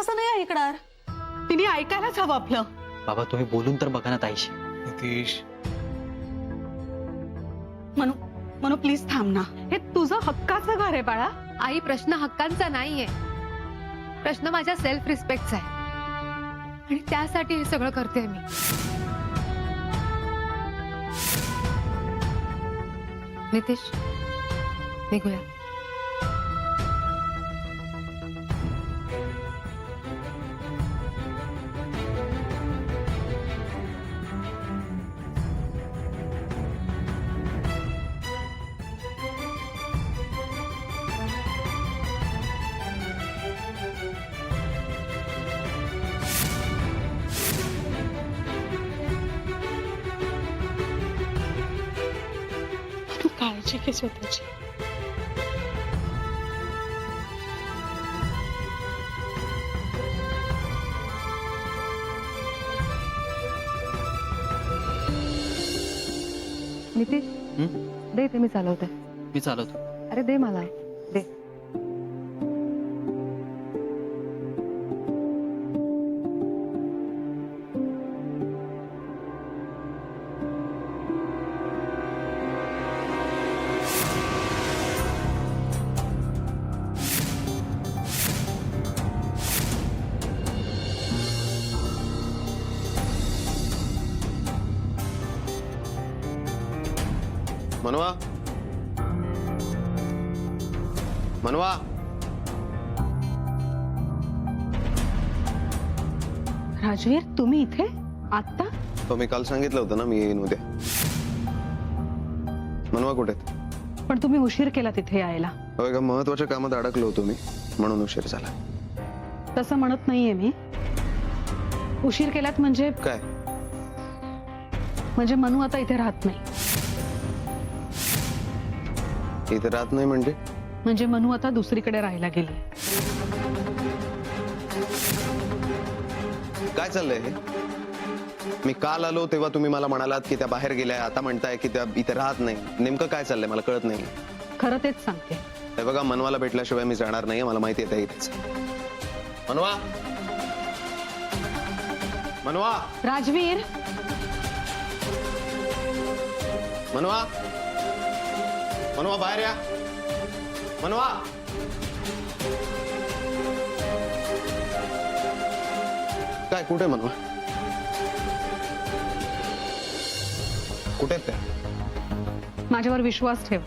कसं नाही ऐकणार? तिने ऐकायलाच हवं आपलं. बाबा तुम्ही बोलून तर बघा ना ताईशी. नितीश, म्हणू म्हणू प्लीज थांब ना. हे तुझं हक्काचं घर आहे बाळा. आई, प्रश्न हक्कांचा नाहीये, प्रश्न माझ्या सेल्फ रिस्पेक्टचा आहे आणि त्यासाठी हे सगळं करते मी. नितीश, निघूया. तू काळजी घे स्वतःची. नितीश, दे ते, मी चालवते. मी चालवतो. अरे दे मला, दे. मनवा, मनवा, राजवीर, तुम्ही इथे आता? तो मी काल सांगितलं होतं ना मी येईन उद्या. मनवा कुठे? पण तुम्ही उशीर केला तिथे यायला. हो, एका महत्वाच्या कामात अडकलो होतो मी, म्हणून उशीर झाला. तसं म्हणत नाहीये मी. उशीर केलात म्हणजे काय? म्हणजे मनू आता इथे राहत नाही. इथे राहत नाही म्हणजे? म्हणजे मनू आता दुसरीकडे राहायला गेली. काय चाललंय हे? मी काल आलो तेव्हा तुम्ही मला म्हणालात की त्या बाहेर गेल्या, आता म्हणताय की त्या इथे राहत नाही. नेमकं काय चाललंय मला कळत नाही. खरं तेच सांगते. हे बघा, मनवाला भेटल्याशिवाय मी जाणार नाहीये, मला माहिती आहे इथेच. मनवा, मनवा, राजवीर, मनवा, मनवा बाहेर या. मनवा, काय कुठे मनवा? कुठे आहेत त्या? माझ्यावर विश्वास ठेव.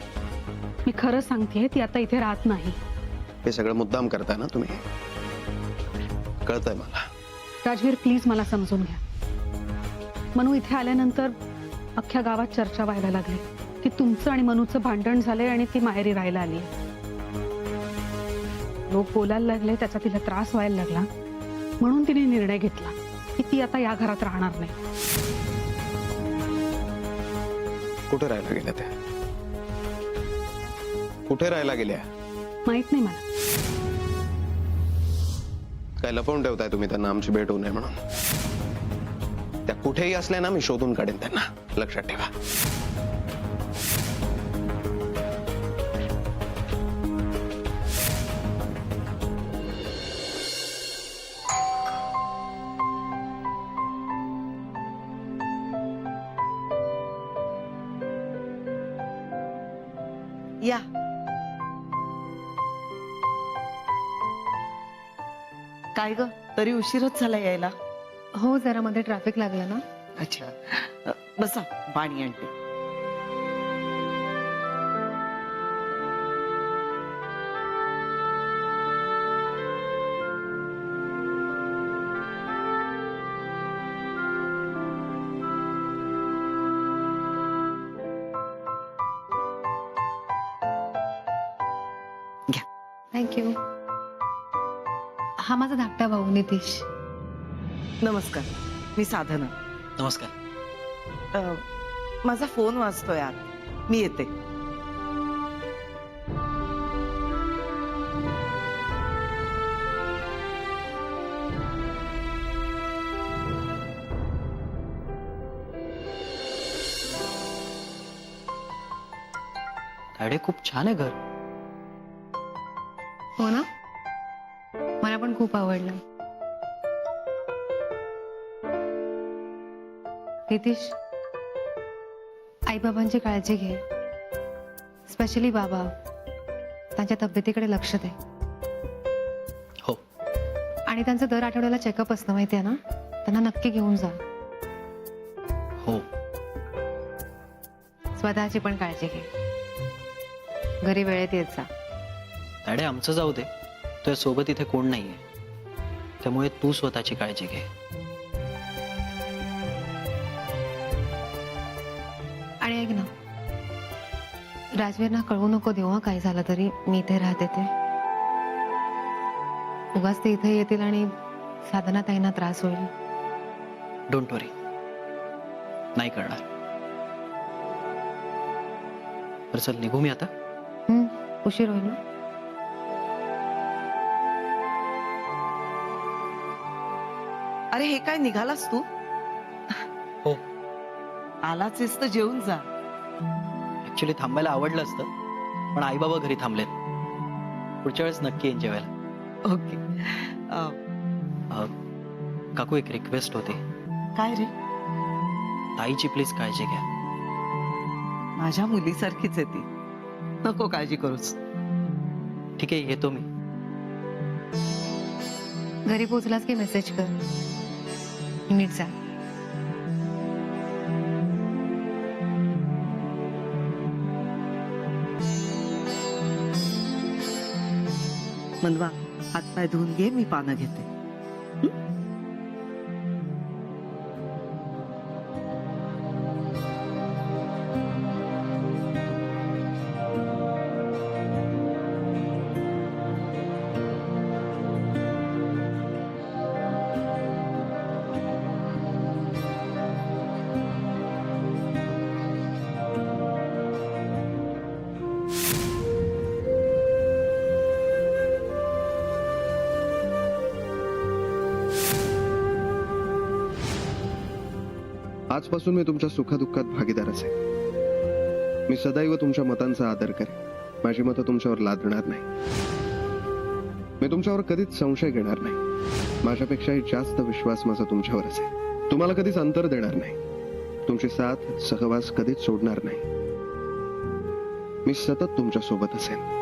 मी खरं सांगतेय, ती आता इथे राहत नाही. हे सगळं मुद्दाम करताय ना तुम्ही? कळतंय मला. राजवीर, प्लीज मला समजून घ्या. मनू इथे आल्यानंतर अख्ख्या गावात चर्चा व्हायला लागली की तुमचं आणि मनूचं भांडण झालंय आणि ती माहेरी राहायला आली. लोक बोलायला लागले, त्याचा तिला त्रास व्हायला लागला. म्हणून तिने निर्णय घेतला की ती आता या घरात राहणार नाही. कुठे राहायला गेल्या त्या? कुठे राहायला गेल्या? माहित नाही मला. काय लपवून ठेवताय तुम्ही त्यांना, आमची भेट होऊ नये म्हणून? त्या कुठेही असल्या ना, मी शोधून काढेन त्यांना, लक्षात ठेवा. या. काय ग, तरी उशीरच झाला यायला. हो, जरा मध्ये ट्रॅफिक लागला ना. अच्छा, बसा, पाणी आणते. थँक्यू. हा माझा धाकटा भाऊ नितीश. नमस्कार, मी साधना. नमस्कार. माझा फोन वाजतोय आत, मी येते. तायडे, खूप छान आहे घर. हो ना, मला पण खूप आवडलं. नितीश, आईबाबांची काळजी घे. स्पेशली बाबा, त्यांच्या तब्येतीकडे लक्ष दे. हो. आणि त्यांचं दर आठवड्याला चेकअप असतं माहितीये ना, त्यांना नक्की घेऊन जा. हो. स्वतःची पण काळजी घे. घरी वेळेत येत जा. ताडे आमचं जाऊ दे, तुझ्या सोबत इथे कोण नाहीये, त्यामुळे तू स्वतःची काळजी घे. आणि ऐक ना, राजवीरना कळवू नको देऊ हं, काय झालं तरी मी इथे राहते ते. उगाच ते इथे येतील आणि साधना ताईंना त्रास होईल. डोंट वरी, नाही करणार. तर चल निघू मी आता. उशीर होईल ना. अरे हे काय निघालास तू? हो. आलाच आहेस तर जेवून जा. ऍक्च्युली थांबायला आवडलं असतं, पण आई बाबा घरी थांबलेत. पुढच्या वेळेस नक्की येईन जेवायला. ओके. काकू, एक रिक्वेस्ट होती. काय रे? ताईची प्लीज काळजी घ्या. माझ्या मुलीसारखीच आहे ती, नको काळजी करूस. ठीक आहे, येतो मी. घरी पोहोचलास की मेसेज कर. नीट जा. मनवा, हातपाय धुवून घे, मी पानं घेते. आजपासून मी तुमच्या सुखदुःखात भागीदार असेल. मी सदैव तुमच्या मतांचा आदर करेन. माझी मतं तुमच्यावर लादणार नाही. मी तुमच्यावर कधीच संशय घेणार नाही. माझ्यापेक्षाही जास्त विश्वास माझा तुमच्यावर असेल. तुम्हाला कधीच अंतर देणार नाही. तुमची साथ सहवास कधीच सोडणार नाही. मी सतत तुमच्या सोबत असेन.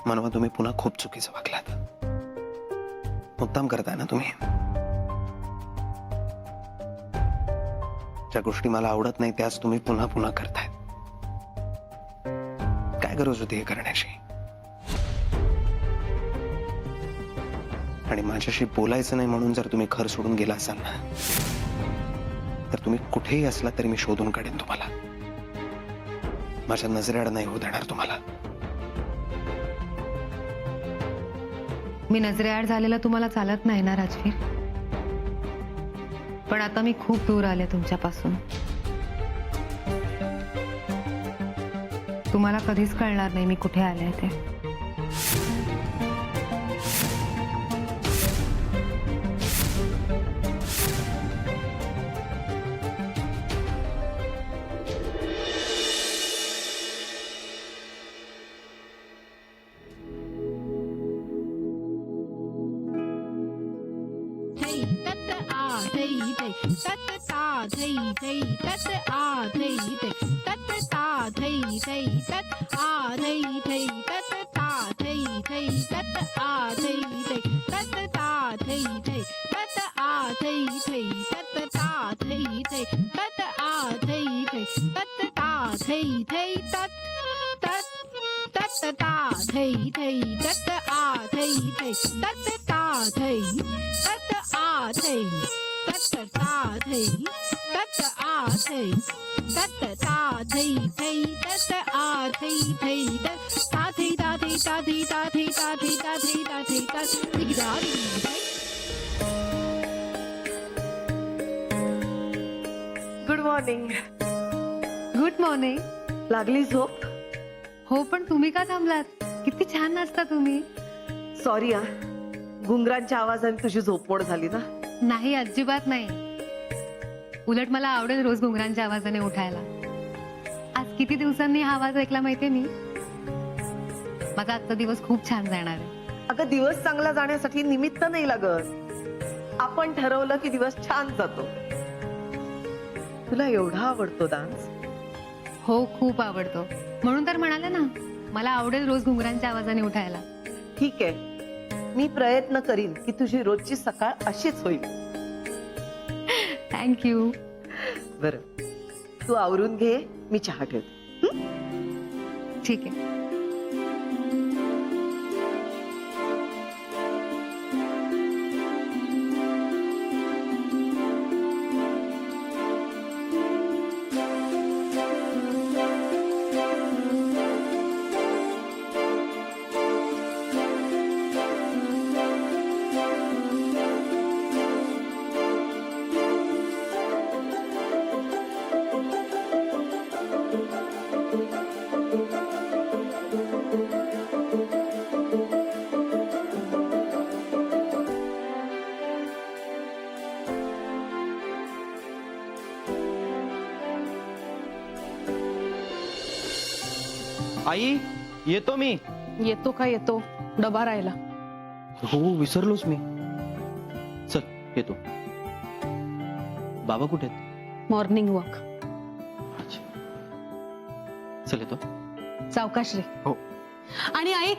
मनवा, तुम्ही पुन्हा खूप चुकीचं वागलात. मुद्दाम करताय ना तुम्ही. ज्या गोष्टी मला आवडत नाही त्याच तुम्ही पुन्हा पुन्हा करताय. काय गरज होती हे करण्याची? आणि माझ्याशी बोलायचं नाही म्हणून जर तुम्ही घर सोडून गेला असाल ना, तर तुम्ही कुठेही असला तरी मी शोधून काढेन तुम्हाला. माझ्या नजरेआड नाही होऊ देणार तुम्हाला. मी नजरेआड झालेलं तुम्हाला चालत नाही ना राजवीर. पण आता मी खूप दूर आले तुमच्यापासून. तुम्हाला कधीच कळणार नाही मी कुठे आले ते. Good morning. Good morning. लागली झोप? हो, पण तुम्ही का थांबलात? किती छान नाचता तुम्ही. सॉरी हा, घुंगरांच्या आवाजाने तुझी झोपमोड झाली ना. नाही, अजिबात नाही. उलट मला आवडेल रोज घुंगरांच्या आवाजाने उठायला. आज किती दिवसांनी हा आवाज ऐकला माहितीये मी. माझा आजचा दिवस खूप छान जाणार आहे. अगं दिवस चांगला जाण्यासाठी निमित्त नाही लागत. आपण ठरवलं की दिवस छान जातो. तुला एवढा आवडतो डान्स? हो, खूप आवडतो. म्हणून तर म्हणाले ना, मला आवडेल रोज घुंगरांच्या आवाजाने उठायला. ठीक आहे, मी प्रयत्न करीन की तुझी रोजची सकाळ अशीच होईल. थँक्यू. बरं, तू आवरून घे, मी चहा ठेवते. ठीक आहे. आई येतो मी. येतो का येतो, डबा राहिला. हो विसरलोच मी. चल येतो. बाबा कुठे आहेत? Morning walk. अच्छा. चल येतो. सावकाश रे. हो. आणि ऐक,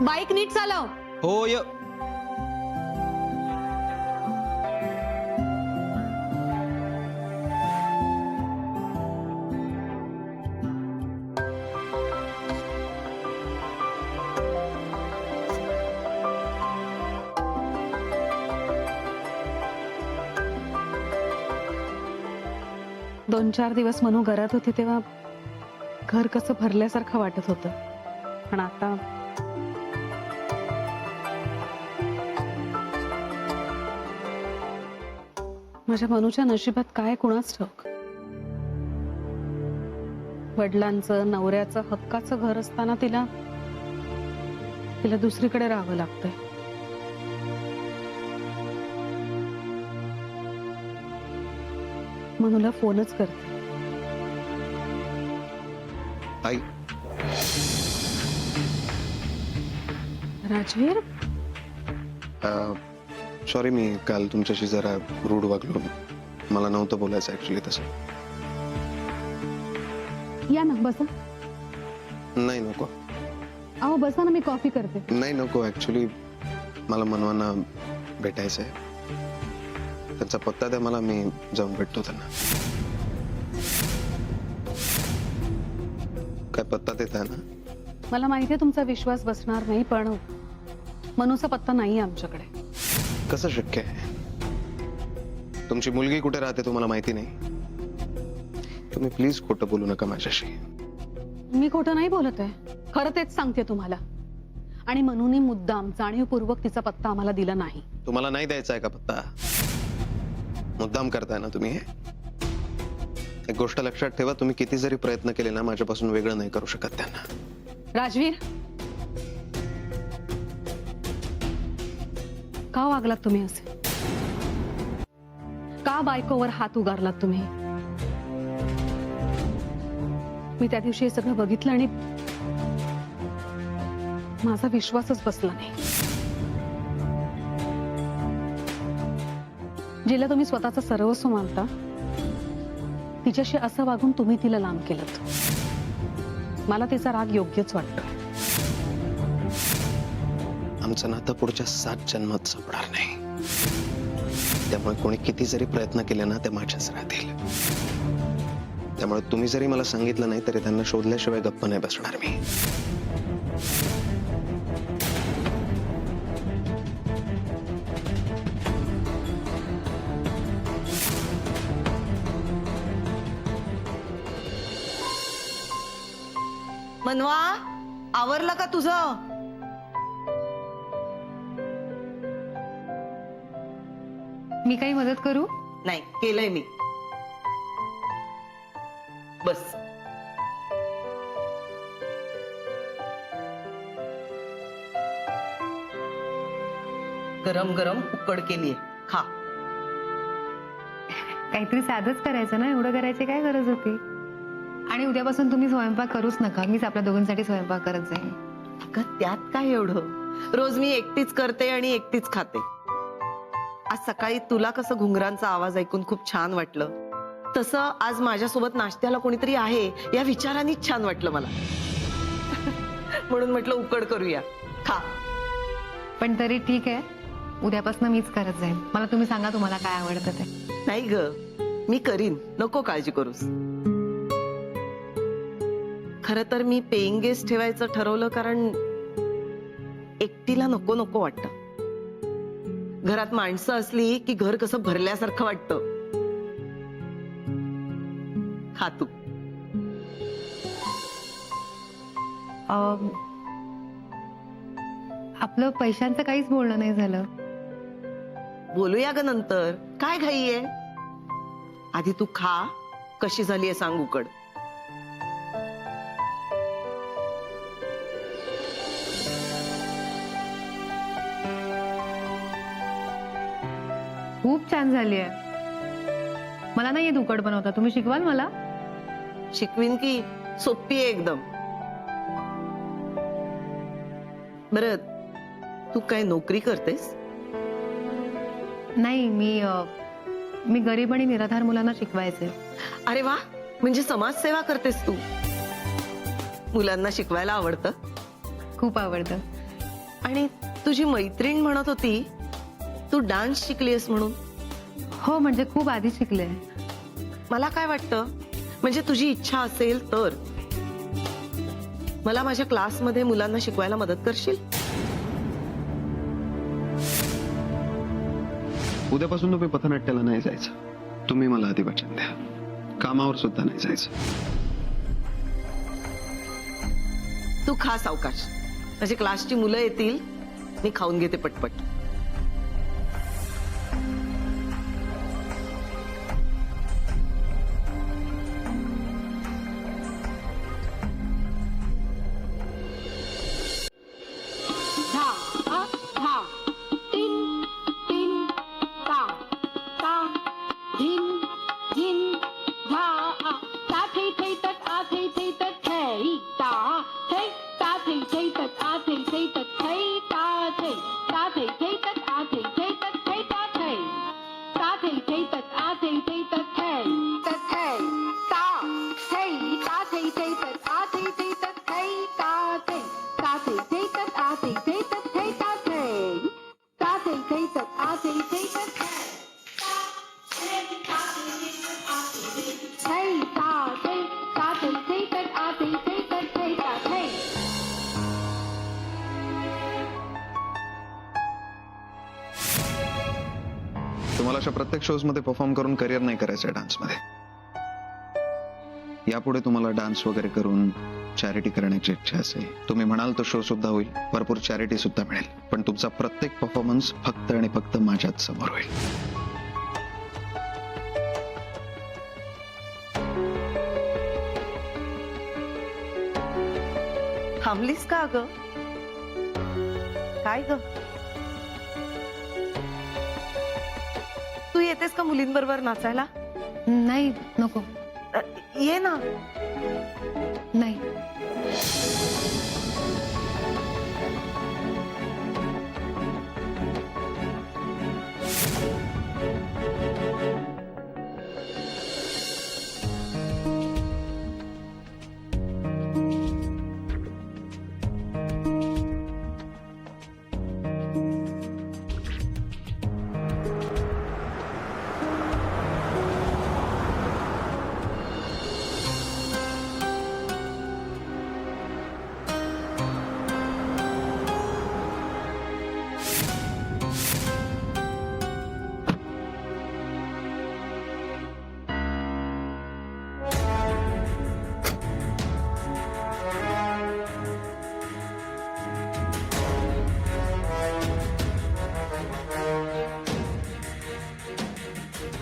बाईक नीट चालव. हो य. दोन चार दिवस मनू घरात होती तेव्हा घर कसं भरल्यासारखं वाटत होतं. पण आता माझ्या मनूच्या नशिबात काय कुणाच ठाऊक. वडिलांचं, नवऱ्याचं, हक्काचं घर असताना तिला दुसरीकडे राहावं लागतंय. मनूला फोनच करते. आई, राजवीर, सॉरी, मी काल तुमच्याशी जरा रूड वागलो. मला नव्हतं बोलायचं ऍक्च्युली तसं. या ना बसा. नाही नको. अहो बसा ना, मी कॉफी करते. नाही नको, ऍक्च्युली मला मनवांना भेटायचंय. त्यांचा पत्ता द्या मला, मी जाऊन भेटतो त्यांना. काय पत्ता देताय ना? मला माहितीये तुमचा विश्वास बसणार नाही, पण मनूचा पत्ता नाही आमच्याकडे. कसं शक्य आहे? तुमची मुलगी कुठे राहते तुम्हाला माहिती नाही? तुम्ही प्लीज खोटं बोलू नका माझ्याशी. मी खोटं नाही बोलत आहे, खरं तेच सांगते तुम्हाला. आणि मनूने मुद्दाम जाणीवपूर्वक तिचा पत्ता आम्हाला दिला नाही. तुम्हाला नाही द्यायचा आहे का पत्ता? मुद्दाम करताय ना तुम्ही हे? एक गोष्ट लक्षात ठेवा, तुम्ही किती जरी प्रयत्न केले ना, माझ्यापासून वेगळं नाही करू शकत त्यांना. राजवीर, का वागलात तुम्ही असे? का बायकोवर हात उगारलात तुम्ही? मी त्या दिवशी हे सगळं बघितलं आणि माझा विश्वासच बसला नाही. जिला तुम्ही स्वतःचं सर्वस्व मानता, तिच्याशी असं वागून तुम्ही तिला लांब केलं. मला तिचा राग योग्यच वाटतं. आमचं नातं पुढच्या 7 जन्मात संपणार नाही. त्यामुळे कोणी किती जरी प्रयत्न केले ना, ते माझ्याच राहतील. त्यामुळे तुम्ही जरी मला सांगितलं नाही तरी त्यांना शोधल्याशिवाय गप्प नाही बसणार मी. मनवा, आवरलं का तुझं? मी काही मदत करू? नाही, केलंय मी. बस. गरम गरम उकड केलीये, खा. काहीतरी साधंच करायचं ना, एवढं करायची काय गरज होती? आणि उद्यापासून तुम्ही स्वयंपाक करूच नका, मीच आपल्या दोघांसाठी स्वयंपाक करत जाईन. अगं त्यात काय एवढं, रोज मी एकटीच करते आणि एकटीच खाते. आज सकाळी तुला कसं घुंगरांचा आवाज ऐकून खूप छान वाटलं, तसं आज माझ्यासोबत नाश्त्याला कोणीतरी आहे या विचारानेच छान वाटलं मला. म्हणून म्हटलं उकड करूया, खा. पण तरी ठीक आहे, उद्यापासून मीच करत जाईन. मला तुम्ही सांगा तुम्हाला काय आवडतं ते. नाही ग, मी करीन, नको काळजी करूस. खर तर मी पेईंग गेस्ट ठेवायचं ठरवलं कारण एकटीला नको नको वाटतं. घरात माणसं असली की घर कसं भरल्यासारखं वाटतं. खा तू. आपलं पैशांचं काहीच बोलणं नाही झालं. बोलूया ग नंतर, काय घाई आहे? आधी तू खा, कशी झालीये सांग उकड. खूप छान झाली आहे. मला नाही येत उकड बनवता, तुम्ही शिकवाल मला? शिकवीन की, सोपी आहे एकदम. बरं, तू काय नोकरी करतेस? नाही, मी गरीब आणि निराधार मुलांना शिकवायचे. अरे वा, म्हणजे समाजसेवा करतेस तू. मुलांना शिकवायला आवडतं? खूप आवडतं. आणि तुझी मैत्रीण म्हणत होती तू डान्स शिकलीस म्हणून. हो, म्हणजे खूप आधी शिकले. मला काय वाटतं, म्हणजे तुझी इच्छा असेल तर मला माझ्या क्लासमध्ये मुलांना शिकवायला मदत करशील? उद्यापासून तुम्ही पथनाट्याला नाही जायचं. तुम्ही मला आधी वचन द्या, कामावर सुद्धा नाही जायचं. तू खा सावकाश, माझी क्लासची मुलं येतील, मी खाऊन घेते पटपट. तुम्हाला अशा प्रत्येक शोज मध्ये परफॉर्म करून करिअर नाही करायचंय डान्समध्ये. यापुढे तुम्हाला डान्स वगैरे करून चॅरिटी करण्याची इच्छा असेल, तुम्ही म्हणाल तो शो सुद्धा होईल, भरपूर चॅरिटी सुद्धा मिळेल, पण तुमचा प्रत्येक परफॉर्मन्स फक्त आणि फक्त माझ्याच समोर होईल. थांबलीस का ग? काय ग, तू येतेस का मुलींबरोबर नाचायला? नाही, नको. ये ना. नाही.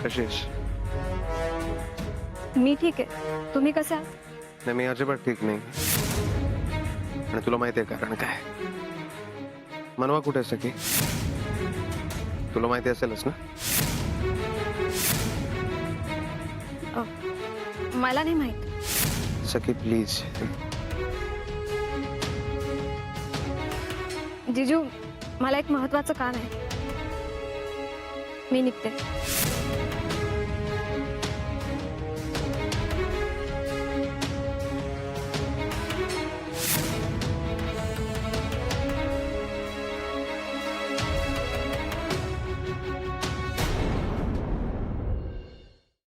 कशी आहेस? मी ठीक आहे, तुम्ही कसं आहात? नाही, मी अजिबात ठीक नाही. आणि तुला माहिती आहे कारण काय? मनवा कुठे आहे सखी? तुला माहिती असेलच ना? मला नाही माहित. सखी प्लीज. जिजू, मला एक महत्वाचं काम आहे. मी निघते.